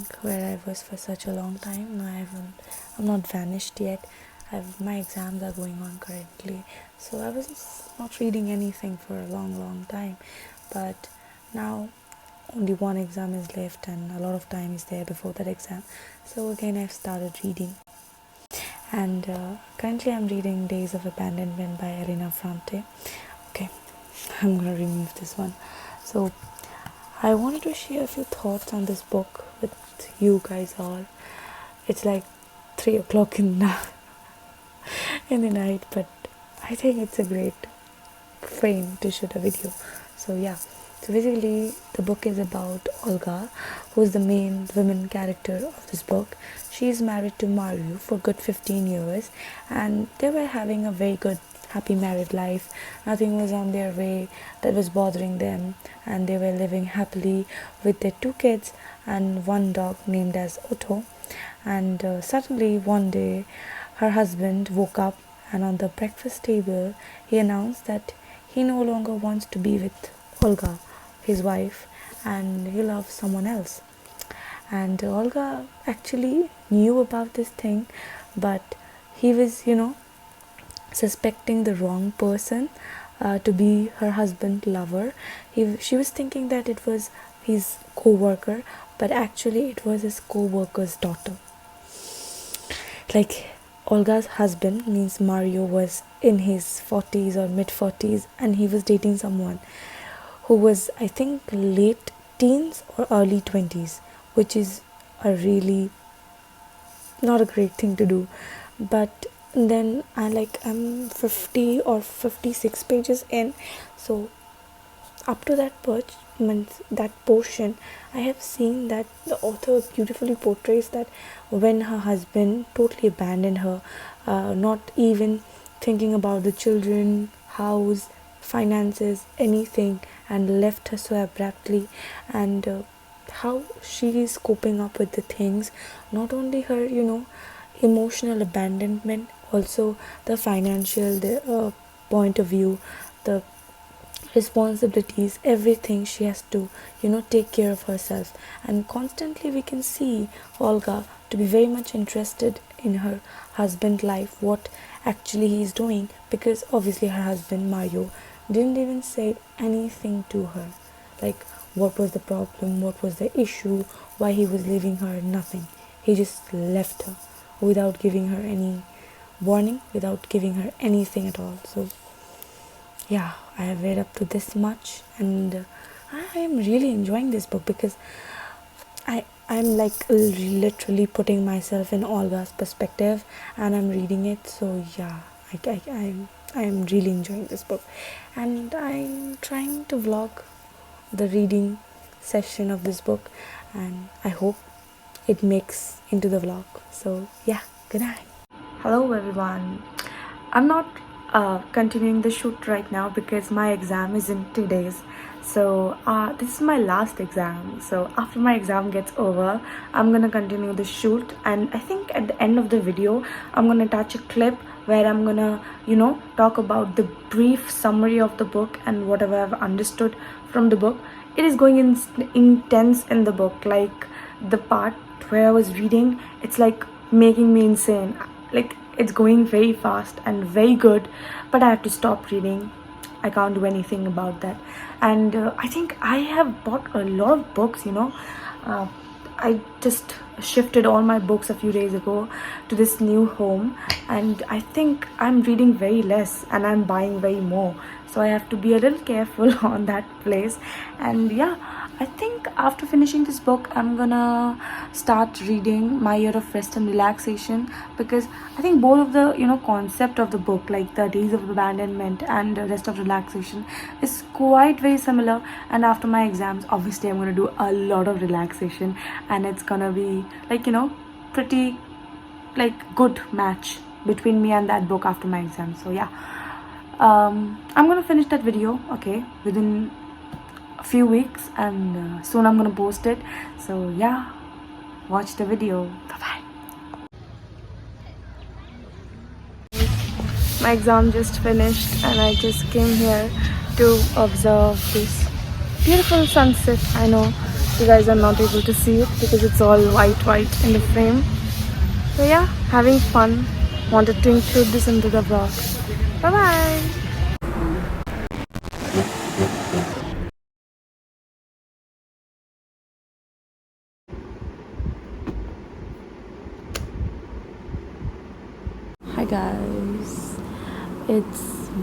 think where I was for such a long time. No, I'm not vanished yet. My exams are going on currently, so I was not reading anything for a long time. But now only one exam is left, and a lot of time is there before that exam. So again, I've started reading, and currently I'm reading Days of Abandonment by Elena Ferrante. Okay, I'm gonna remove this one. So I wanted to share a few thoughts on this book with you guys all. It's like 3 o'clock in the night, but I think it's a great frame to shoot a video. So yeah, so basically the book is about Olga, who is the main women character of this book. She is married to Mario for good 15 years, and they were having a very good happy married life. Nothing was on their way that was bothering them, and they were living happily with their 2 kids and 1 dog named as Otto. And suddenly one day her husband woke up, and on the breakfast table he announced that he no longer wants to be with Olga, his wife, and he loves someone else. And Olga actually knew about this thing, but he was, suspecting the wrong person to be her husband lover. She was thinking that it was his co-worker, but actually it was his co-worker's daughter. Like, Olga's husband, means Mario, was in his 40s or mid 40s, and he was dating someone who was, I think, late teens or early 20s, which is a really not a great thing to do. But then I'm 50 or 56 pages in, so up to that portion, I have seen that the author beautifully portrays that when her husband totally abandoned her, not even thinking about the children, house, finances, anything, and left her so abruptly, and how she is coping up with the things, not only her emotional abandonment, also the financial point of view, the responsibilities, everything she has to take care of herself. And constantly we can see Olga to be very much interested in her husband's life, what actually he is doing, because obviously her husband Mario didn't even say anything to her, like what was the problem, what was the issue, why he was leaving her, nothing. He just left her without giving her any warning, without giving her anything at all. So yeah, I have read up to this much, and I am really enjoying this book because I'm like literally putting myself in Olga's perspective, and I'm reading it. So yeah, I'm really enjoying this book, and I'm trying to vlog the reading session of this book, and I hope it makes into the vlog. So yeah, good night. Hello everyone. I'm not continuing the shoot right now because my exam is in 2 days. So this is my last exam. So after my exam gets over, I'm gonna continue the shoot, and I think at the end of the video I'm gonna attach a clip where I'm gonna talk about the brief summary of the book and whatever I've understood from the book. It is going intense in the book, like the part where I was reading, it's like making me insane. Like, it's going very fast and very good, but I have to stop reading. I can't do anything about that. And I think I have bought a lot of books. I just shifted all my books a few days ago to this new home, and I think I'm reading very less and I'm buying way more, so I have to be a little careful on that place. And yeah, I think after finishing this book I'm gonna start reading My Year of Rest and Relaxation, because I think both of the concept of the book, like the Days of Abandonment and the Rest of Relaxation, is quite very similar. And after my exams, obviously I'm gonna do a lot of relaxation, and it's gonna be like pretty like good match between me and that book after my exams. So yeah, I'm gonna finish that video, okay, within a few weeks, and soon I'm gonna post it. So yeah, watch the video. Bye bye. My exam just finished, and I just came here to observe this beautiful sunset. I know You guys are not able to see it because it's all white in the frame. So yeah, having fun. Wanted to include this into the vlog. Bye bye. Hi guys, it's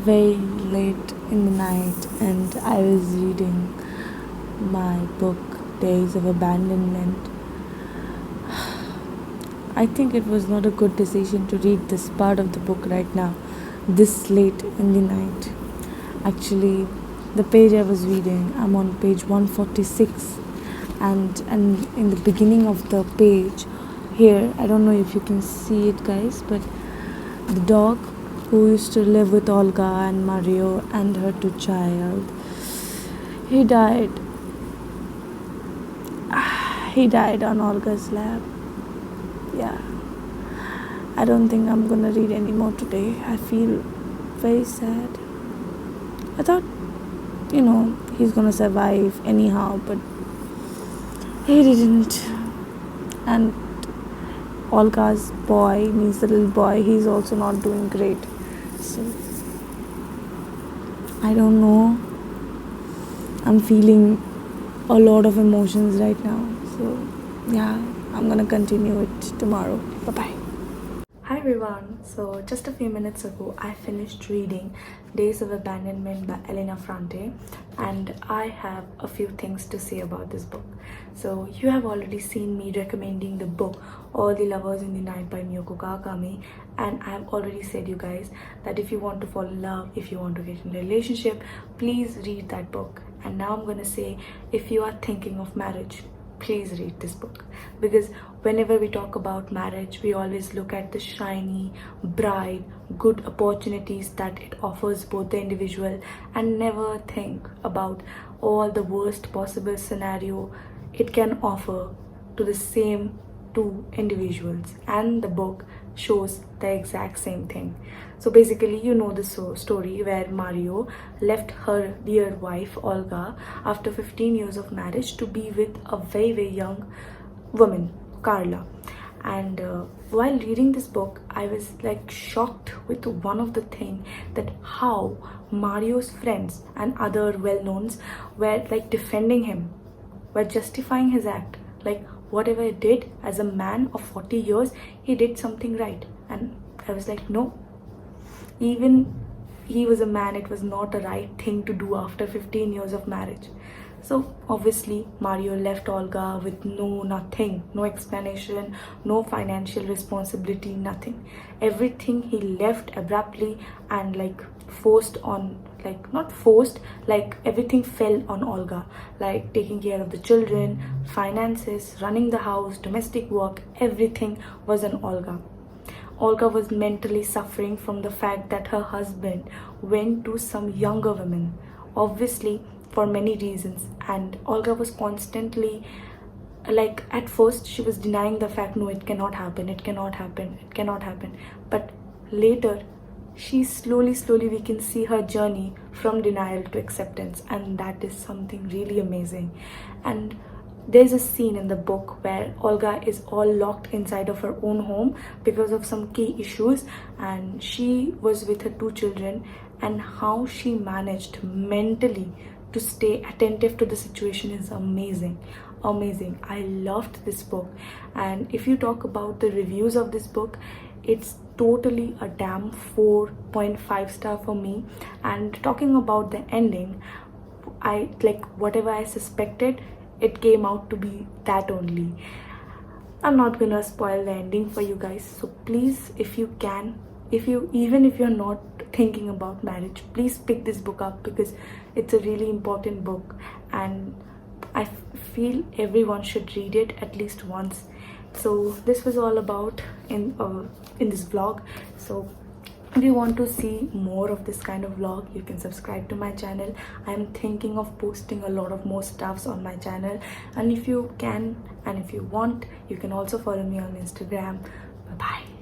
very late in the night and I was reading my book Days of Abandonment. I think it was not a good decision to read this part of the book right now, this late in the night. Actually, the page I was reading, I'm on page 146, and in the beginning of the page here, I don't know if you can see it guys, but the dog who used to live with Olga and Mario and her two child, he died. He died on Olga's lap. Yeah, I don't think I'm gonna read anymore today. I feel very sad. I thought, he's gonna survive anyhow, but he didn't. And Olga's boy, means the little boy, he's also not doing great. So I don't know. I'm feeling a lot of emotions right now. So yeah, I'm gonna continue it tomorrow. Bye bye. Hi everyone. So just a few minutes ago I finished reading Days of Abandonment by Elena Ferrante, and I have a few things to say about this book. So you have already seen me recommending the book All the Lovers in the Night by Miyoko Kawakami, and I have already said you guys that if you want to fall in love, if you want to get in a relationship, please read that book. And now I'm gonna say, if you are thinking of marriage, please read this book, because whenever we talk about marriage, we always look at the shiny, bright, good opportunities that it offers both the individual, and never think about all the worst possible scenario it can offer to the same two individuals. And the book shows the exact same thing. So basically, you know the story where Mario left her dear wife Olga after 15 years of marriage to be with a very young woman, Carla. And while reading this book, I was like shocked with one of the thing, that how Mario's friends and other well-knowns were like defending him, were justifying his act, like whatever he did as a man of 40 years, he did something right. And I was like, no, even he was a man, it was not a right thing to do after 15 years of marriage. So obviously Mario left Olga with nothing, no explanation, no financial responsibility, nothing. Everything he left abruptly, and like forced on, like not forced, like everything fell on Olga, like taking care of the children, finances, running the house, domestic work, everything was on Olga. Olga was mentally suffering from the fact that her husband went to some younger women, obviously for many reasons. And Olga was constantly, like, at first she was denying the fact, no, it cannot happen, it cannot happen, it cannot happen. But later, she slowly we can see her journey from denial to acceptance, and that is something really amazing. And there's a scene in the book where Olga is all locked inside of her own home because of some key issues, and she was with her two children, and how she managed mentally to stay attentive to the situation is amazing. I loved this book. And if you talk about the reviews of this book, it's totally a damn 4.5 star for me. And talking about the ending, I like whatever I suspected, it came out to be that only. I'm not gonna spoil the ending for you guys, so please, if you can, even if you're not thinking about marriage, please pick this book up, because it's a really important book, and I feel everyone should read it at least once. So this was all about in this vlog. So if you want to see more of this kind of vlog, you can subscribe to my channel. I'm thinking of posting a lot of more stuffs on my channel, and if you can and if you want, you can also follow me on Instagram. Bye bye.